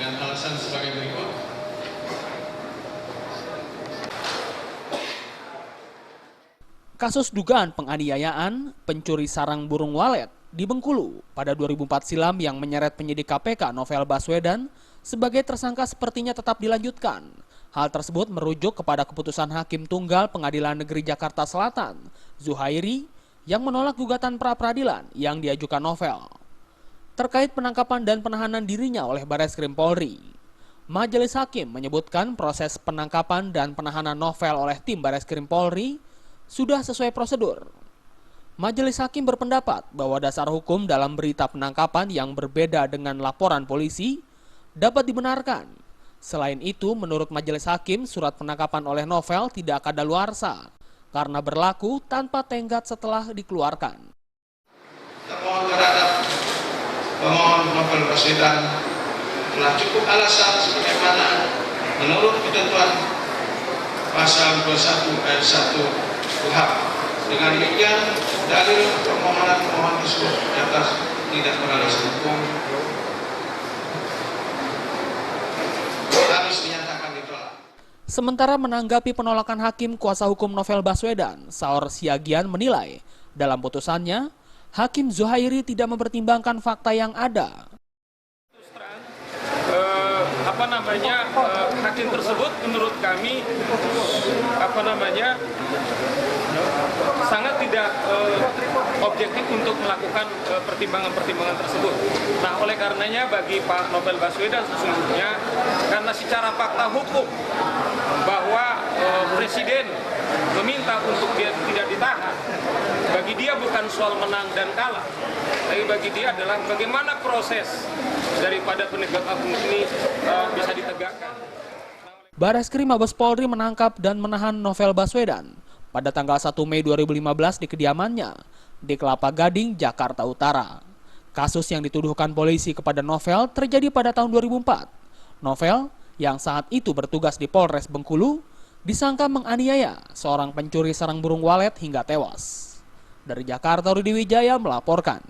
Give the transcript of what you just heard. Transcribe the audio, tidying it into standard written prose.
dengan alasan sebagai berikut. Kasus dugaan penganiayaan pencuri sarang burung walet di Bengkulu pada 2004 silam yang menyeret penyidik KPK Novel Baswedan sebagai tersangka sepertinya tetap dilanjutkan. Hal tersebut merujuk kepada keputusan Hakim Tunggal Pengadilan Negeri Jakarta Selatan, Zuhairi, yang menolak gugatan pra-peradilan yang diajukan Novel terkait penangkapan dan penahanan dirinya oleh Barreskrim Polri. Majelis Hakim menyebutkan proses penangkapan dan penahanan Novel oleh tim Barreskrim Polri sudah sesuai prosedur. Majelis Hakim berpendapat bahwa dasar hukum dalam berita penangkapan yang berbeda dengan laporan polisi dapat dibenarkan. Selain itu, menurut Majelis Hakim, surat penangkapan oleh Novel tidak kadaluarsa karena berlaku tanpa tenggat setelah dikeluarkan. Termohon terhadap pemohon Novel Baswedan telah cukup alasan sebagaimana menurut ketentuan pasal 21 ayat 1 KUHP. Dengan demikian, dalil permohonan pemohon tersebut di atas tidak beralasan hukum harus dinyatakan ditolak. Sementara menanggapi penolakan Hakim kuasa hukum Novel Baswedan, Saur Siagian menilai dalam putusannya, Hakim Zuhairi tidak mempertimbangkan fakta yang ada. Hakim tersebut menurut kami sangat tidak objektif untuk melakukan pertimbangan-pertimbangan tersebut. Nah, oleh karenanya bagi Pak Novel Baswedan sesungguhnya karena secara fakta hukum bahwa Presiden meminta untuk dia tidak ditahan, bagi dia bukan soal menang dan kalah, tapi bagi dia adalah bagaimana proses daripada penegak hukum ini bisa ditegakkan. Barreskrim Mabes Polri menangkap dan menahan Novel Baswedan pada tanggal 1 Mei 2015 di kediamannya di Kelapa Gading, Jakarta Utara. Kasus yang dituduhkan polisi kepada Novel terjadi pada tahun 2004. Novel, yang saat itu bertugas di Polres Bengkulu, disangka menganiaya seorang pencuri sarang burung walet hingga tewas. Dari Jakarta, Rudi Wijaya melaporkan.